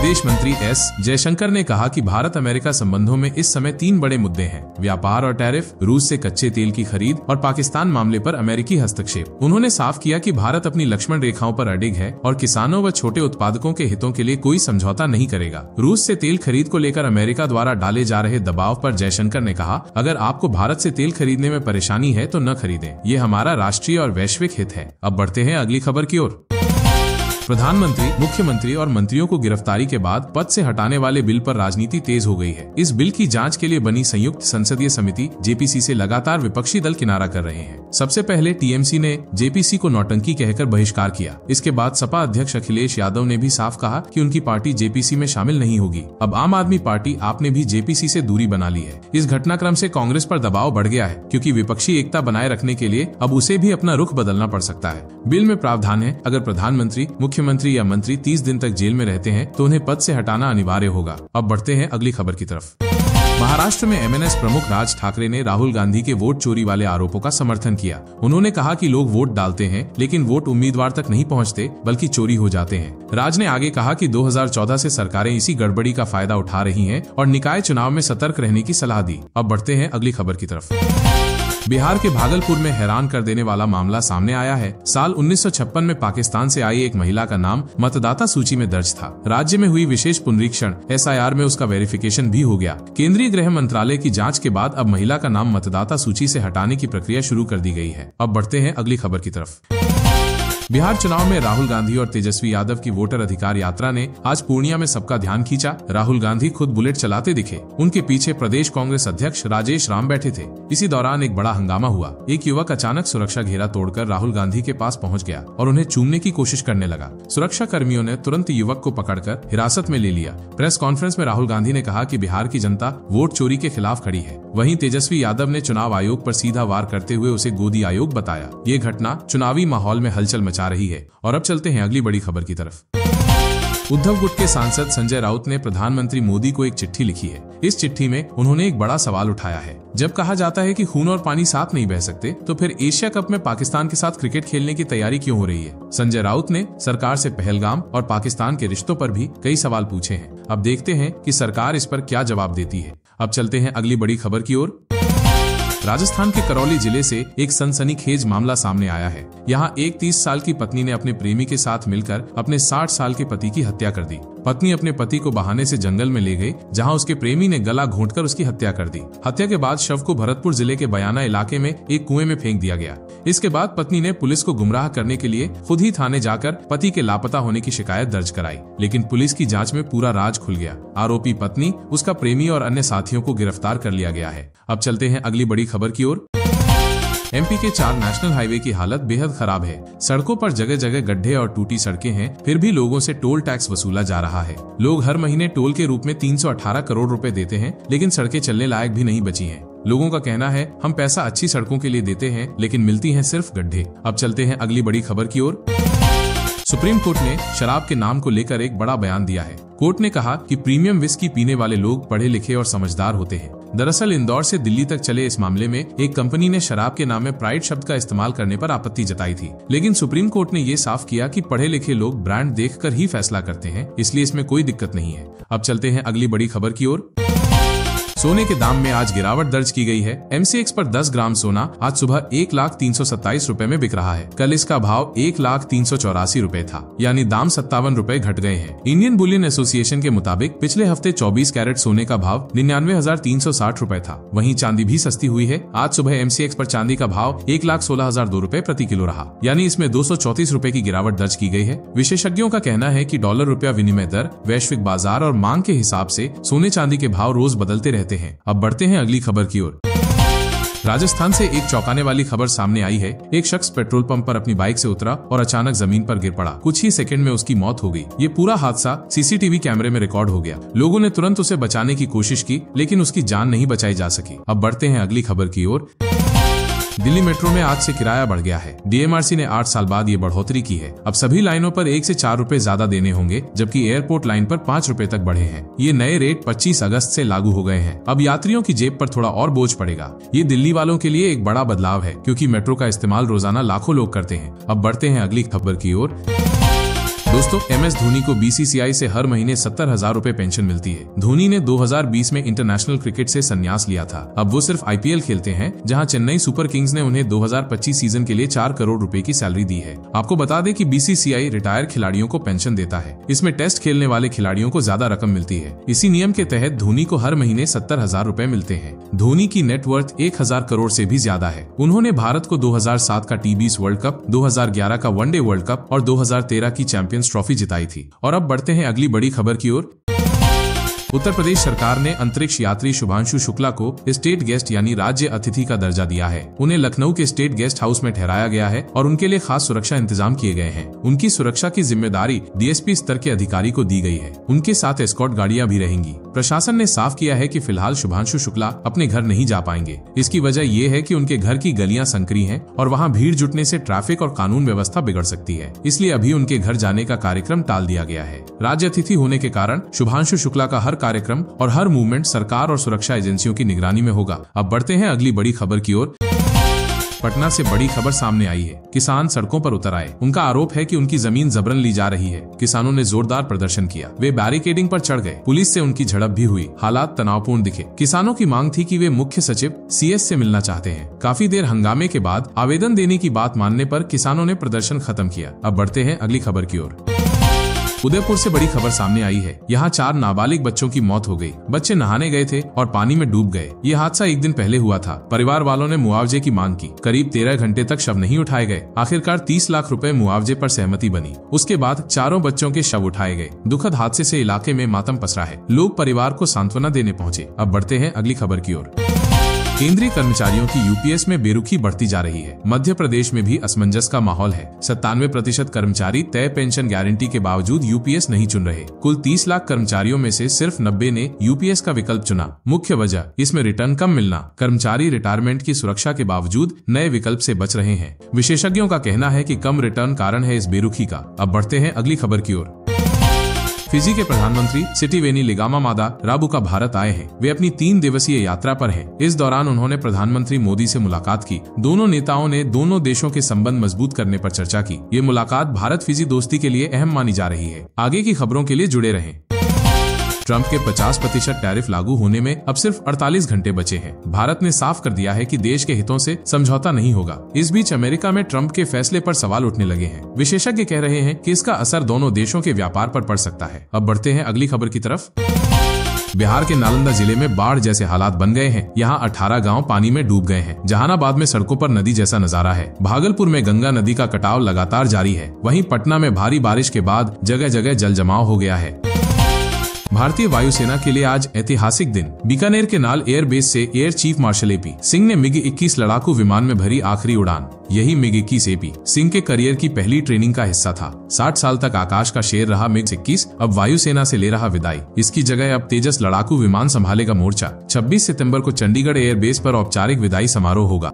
विदेश मंत्री एस जयशंकर ने कहा कि भारत अमेरिका संबंधों में इस समय 3 बड़े मुद्दे हैं: व्यापार और टैरिफ, रूस से कच्चे तेल की खरीद और पाकिस्तान मामले पर अमेरिकी हस्तक्षेप। उन्होंने साफ किया कि भारत अपनी लक्ष्मण रेखाओं पर अडिग है और किसानों व छोटे उत्पादकों के हितों के लिए कोई समझौता नहीं करेगा। रूस से तेल खरीद को लेकर अमेरिका द्वारा डाले जा रहे दबाव पर जयशंकर ने कहा, अगर आपको भारत से तेल खरीदने में परेशानी है तो न खरीदें, ये हमारा राष्ट्रीय और वैश्विक हित है। अब बढ़ते हैं अगली खबर की ओर। प्रधानमंत्री, मुख्यमंत्री और मंत्रियों को गिरफ्तारी के बाद पद से हटाने वाले बिल पर राजनीति तेज हो गई है। इस बिल की जांच के लिए बनी संयुक्त संसदीय समिति जेपीसी से लगातार विपक्षी दल किनारा कर रहे हैं। सबसे पहले टीएमसी ने जेपीसी को नौटंकी कहकर बहिष्कार किया। इसके बाद सपा अध्यक्ष अखिलेश यादव ने भी साफ कहा कि उनकी पार्टी जेपीसी में शामिल नहीं होगी। अब आम आदमी पार्टी आप ने भी जेपीसी से दूरी बना ली है। इस घटनाक्रम से कांग्रेस पर दबाव बढ़ गया है, क्योंकि विपक्षी एकता बनाए रखने के लिए अब उसे भी अपना रुख बदलना पड़ सकता है। बिल में प्रावधान है, अगर प्रधानमंत्री, मुख्यमंत्री या मंत्री 30 दिन तक जेल में रहते हैं तो उन्हें पद से हटाना अनिवार्य होगा। अब बढ़ते हैं अगली खबर की तरफ। महाराष्ट्र में एमएनएस प्रमुख राज ठाकरे ने राहुल गांधी के वोट चोरी वाले आरोपों का समर्थन किया। उन्होंने कहा कि लोग वोट डालते हैं, लेकिन वोट उम्मीदवार तक नहीं पहुंचते, बल्कि चोरी हो जाते हैं। राज ने आगे कहा कि 2014 से सरकारें इसी गड़बड़ी का फायदा उठा रही हैं और निकाय चुनाव में सतर्क रहने की सलाह दी। अब बढ़ते हैं अगली खबर की तरफ। बिहार के भागलपुर में हैरान कर देने वाला मामला सामने आया है। साल 1956 में पाकिस्तान से आई एक महिला का नाम मतदाता सूची में दर्ज था। राज्य में हुई विशेष पुनरीक्षण SIR में उसका वेरिफिकेशन भी हो गया। केंद्रीय गृह मंत्रालय की जांच के बाद अब महिला का नाम मतदाता सूची से हटाने की प्रक्रिया शुरू कर दी गई है। अब बढ़ते हैं अगली खबर की तरफ। बिहार चुनाव में राहुल गांधी और तेजस्वी यादव की वोटर अधिकार यात्रा ने आज पूर्णिया में सबका ध्यान खींचा। राहुल गांधी खुद बुलेट चलाते दिखे। उनके पीछे प्रदेश कांग्रेस अध्यक्ष राजेश राम बैठे थे। इसी दौरान एक बड़ा हंगामा हुआ। एक युवक अचानक सुरक्षा घेरा तोड़कर राहुल गांधी के पास पहुंच गया और उन्हें चूमने की कोशिश करने लगा। सुरक्षा कर्मियों ने तुरंत युवक को पकड़कर हिरासत में ले लिया। प्रेस कॉन्फ्रेंस में राहुल गांधी ने कहा कि बिहार की जनता वोट चोरी के खिलाफ खड़ी है। वहीं तेजस्वी यादव ने चुनाव आयोग पर सीधा वार करते हुए उसे गोदी आयोग बताया। ये घटना चुनावी माहौल में हलचल मचा रही है। और अब चलते हैं अगली बड़ी खबर की तरफ। उद्धव गुट के सांसद संजय राउत ने प्रधानमंत्री मोदी को एक चिट्ठी लिखी है। इस चिट्ठी में उन्होंने एक बड़ा सवाल उठाया है। जब कहा जाता है कि खून और पानी साथ नहीं बह सकते, तो फिर एशिया कप में पाकिस्तान के साथ क्रिकेट खेलने की तैयारी क्यों हो रही है? संजय राउत ने सरकार से पहलगाम और पाकिस्तान के रिश्तों पर भी कई सवाल पूछे हैं। अब देखते हैं कि सरकार इस पर क्या जवाब देती है। अब चलते हैं अगली बड़ी खबर की ओर। राजस्थान के करौली जिले से एक सनसनीखेज मामला सामने आया है। यहाँ एक 30 साल की पत्नी ने अपने प्रेमी के साथ मिलकर अपने 60 साल के पति की हत्या कर दी। पत्नी अपने पति को बहाने से जंगल में ले गई, जहां उसके प्रेमी ने गला घोंटकर उसकी हत्या कर दी। हत्या के बाद शव को भरतपुर जिले के बयाना इलाके में एक कुएं में फेंक दिया गया। इसके बाद पत्नी ने पुलिस को गुमराह करने के लिए खुद ही थाने जाकर पति के लापता होने की शिकायत दर्ज कराई, लेकिन पुलिस की जांच में पूरा राज खुल गया। आरोपी पत्नी, उसका प्रेमी और अन्य साथियों को गिरफ्तार कर लिया गया है। अब चलते हैं अगली बड़ी खबर की ओर। एमपी के 4 नेशनल हाईवे की हालत बेहद खराब है। सड़कों पर जगह जगह गड्ढे और टूटी सड़कें हैं, फिर भी लोगों से टोल टैक्स वसूला जा रहा है। लोग हर महीने टोल के रूप में 318 करोड़ रुपए देते हैं, लेकिन सड़कें चलने लायक भी नहीं बची हैं। लोगों का कहना है, हम पैसा अच्छी सड़कों के लिए देते हैं, लेकिन मिलती हैं सिर्फ गड्ढे। अब चलते हैं अगली बड़ी खबर की ओर। सुप्रीम कोर्ट ने शराब के नाम को लेकर एक बड़ा बयान दिया है। कोर्ट ने कहा कि प्रीमियम विस्की पीने वाले लोग पढ़े लिखे और समझदार होते हैं। दरअसल इंदौर से दिल्ली तक चले इस मामले में एक कंपनी ने शराब के नाम में प्राइड शब्द का इस्तेमाल करने पर आपत्ति जताई थी, लेकिन सुप्रीम कोर्ट ने ये साफ किया कि पढ़े लिखे लोग ब्रांड देखकर ही फैसला करते हैं, इसलिए इसमें कोई दिक्कत नहीं है। अब चलते हैं अगली बड़ी खबर की ओर। सोने के दाम में आज गिरावट दर्ज की गई है। MCX पर 10 ग्राम सोना आज सुबह 1,327 रुपए में बिक रहा है। कल इसका भाव 1,384 रुपए था, यानी दाम 57 रुपए घट गए हैं। इंडियन बुलियन एसोसिएशन के मुताबिक पिछले हफ्ते 24 कैरेट सोने का भाव 99,360 रुपए था। वहीं चांदी भी सस्ती हुई है। आज सुबह MCX पर चांदी का भाव 1,16,002 रुपए प्रति किलो रहा, यानी इसमें 234 रुपए की गिरावट दर्ज की गई है। विशेषज्ञों का कहना है कि डॉलर रुपया विनिमय दर, वैश्विक बाजार और मांग के हिसाब से सोने चांदी के भाव रोज बदलते रहते हैं। अब बढ़ते हैं अगली खबर की ओर। राजस्थान से एक चौंकाने वाली खबर सामने आई है। एक शख्स पेट्रोल पंप पर अपनी बाइक से उतरा और अचानक जमीन पर गिर पड़ा। कुछ ही सेकंड में उसकी मौत हो गई। ये पूरा हादसा CCTV कैमरे में रिकॉर्ड हो गया। लोगों ने तुरंत उसे बचाने की कोशिश की, लेकिन उसकी जान नहीं बचाई जा सकी। अब बढ़ते हैं अगली खबर की ओर। दिल्ली मेट्रो में आज से किराया बढ़ गया है। DMRC ने 8 साल बाद ये बढ़ोतरी की है। अब सभी लाइनों पर 1 से 4 रुपए ज्यादा देने होंगे, जबकि एयरपोर्ट लाइन पर 5 रुपए तक बढ़े हैं। ये नए रेट 25 अगस्त से लागू हो गए हैं। अब यात्रियों की जेब पर थोड़ा और बोझ पड़ेगा। ये दिल्ली वालों के लिए एक बड़ा बदलाव है, क्योंकि मेट्रो का इस्तेमाल रोजाना लाखों लोग करते हैं। अब बढ़ते हैं अगली खबर की ओर। दोस्तों, MS धोनी को BCCI से हर महीने 70,000 रुपए पेंशन मिलती है। धोनी ने 2020 में इंटरनेशनल क्रिकेट से संन्यास लिया था। अब वो सिर्फ IPL खेलते हैं, जहां चेन्नई सुपर किंग्स ने उन्हें 2025 सीजन के लिए 4 करोड़ रुपए की सैलरी दी है। आपको बता दें कि BCCI रिटायर खिलाड़ियों को पेंशन देता है। इसमें टेस्ट खेलने वाले खिलाड़ियों को ज्यादा रकम मिलती है। इसी नियम के तहत धोनी को हर महीने 70,000 रुपए मिलते हैं। धोनी की नेटवर्थ 1000 करोड़ से भी ज्यादा है। उन्होंने भारत को 2007 का T20 वर्ल्ड कप, 2011 का वनडे वर्ल्ड कप और 2013 की चैंपियंस ट्रॉफी जिताई थी। और अब बढ़ते हैं अगली बड़ी खबर की ओर। उत्तर प्रदेश सरकार ने अंतरिक्ष यात्री शुभांशु शुक्ला को स्टेट गेस्ट यानी राज्य अतिथि का दर्जा दिया है। उन्हें लखनऊ के स्टेट गेस्ट हाउस में ठहराया गया है और उनके लिए खास सुरक्षा इंतजाम किए गए हैं। उनकी सुरक्षा की जिम्मेदारी DSP स्तर के अधिकारी को दी गई है। उनके साथ एस्कॉर्ट गाड़ियां भी रहेंगी। प्रशासन ने साफ किया है कि फिलहाल शुभांशु शुक्ला अपने घर नहीं जा पाएंगे। इसकी वजह ये है कि उनके घर की गलियां संकरी हैं और वहां भीड़ जुटने से ट्रैफिक और कानून व्यवस्था बिगड़ सकती है। इसलिए अभी उनके घर जाने का कार्यक्रम टाल दिया गया है। राज्य अतिथि होने के कारण शुभांशु शुक्ला का हर कार्यक्रम और हर मूवमेंट सरकार और सुरक्षा एजेंसियों की निगरानी में होगा। अब बढ़ते हैं अगली बड़ी खबर की ओर। पटना से बड़ी खबर सामने आई है। किसान सड़कों पर उतर आए। उनका आरोप है कि उनकी जमीन जबरन ली जा रही है। किसानों ने जोरदार प्रदर्शन किया। वे बैरिकेडिंग पर चढ़ गए। पुलिस से उनकी झड़प भी हुई। हालात तनावपूर्ण दिखे। किसानों की मांग थी कि वे मुख्य सचिव CS से मिलना चाहते हैं। काफी देर हंगामे के बाद आवेदन देने की बात मानने पर किसानों ने प्रदर्शन खत्म किया। अब बढ़ते हैं अगली खबर की ओर। उदयपुर से बड़ी खबर सामने आई है। यहाँ 4 नाबालिग बच्चों की मौत हो गई। बच्चे नहाने गए थे और पानी में डूब गए। ये हादसा एक दिन पहले हुआ था। परिवार वालों ने मुआवजे की मांग की। करीब 13 घंटे तक शव नहीं उठाए गए। आखिरकार 30 लाख रुपए मुआवजे पर सहमति बनी। उसके बाद चारों बच्चों के शव उठाए गए। दुखद हादसे से इलाके में मातम पसरा है। लोग परिवार को सांत्वना देने पहुंचे। अब बढ़ते हैं अगली खबर की ओर। केंद्रीय कर्मचारियों की UPS में बेरुखी बढ़ती जा रही है। मध्य प्रदेश में भी असमंजस का माहौल है। 97% कर्मचारी तय पेंशन गारंटी के बावजूद UPS नहीं चुन रहे। कुल 30 लाख कर्मचारियों में से सिर्फ 90 ने UPS का विकल्प चुना। मुख्य वजह इसमें रिटर्न कम मिलना। कर्मचारी रिटायरमेंट की सुरक्षा के बावजूद नए विकल्प से बच रहे हैं। विशेषज्ञों का कहना है कि कम रिटर्न कारण है इस बेरुखी का। अब बढ़ते हैं अगली खबर की ओर। फिजी के प्रधानमंत्री सिटिवेनी लिगामा-मादा राबुका भारत आए हैं। वे अपनी 3 दिवसीय यात्रा पर हैं। इस दौरान उन्होंने प्रधानमंत्री मोदी से मुलाकात की। दोनों नेताओं ने दोनों देशों के संबंध मजबूत करने पर चर्चा की। ये मुलाकात भारत फिजी दोस्ती के लिए अहम मानी जा रही है। आगे की खबरों के लिए जुड़े रहें। ट्रंप के 50% टैरिफ लागू होने में अब सिर्फ 48 घंटे बचे हैं। भारत ने साफ कर दिया है कि देश के हितों से समझौता नहीं होगा। इस बीच अमेरिका में ट्रंप के फैसले पर सवाल उठने लगे हैं। विशेषज्ञ कह रहे हैं कि इसका असर दोनों देशों के व्यापार पर पड़ सकता है। अब बढ़ते हैं अगली खबर की तरफ। बिहार के नालंदा जिले में बाढ़ जैसे हालात बन गए हैं। यहाँ 18 गांव पानी में डूब गए हैं। जहानाबाद में सड़कों पर नदी जैसा नजारा है। भागलपुर में गंगा नदी का कटाव लगातार जारी है। वहीं पटना में भारी बारिश के बाद जगह जगह जल जमाव हो गया है। भारतीय वायुसेना के लिए आज ऐतिहासिक दिन। बीकानेर के नाल एयरबेस से air chief marshal AP Singh ने MiG-21 लड़ाकू विमान में भरी आखिरी उड़ान। यही MiG-21 AP सिंह के करियर की पहली ट्रेनिंग का हिस्सा था। 60 साल तक आकाश का शेर रहा MiG-21 अब वायुसेना से ले रहा विदाई। इसकी जगह अब तेजस लड़ाकू विमान संभालेगा मोर्चा। 26 सितंबर को चंडीगढ़ एयरबेस पर औपचारिक विदाई समारोह होगा।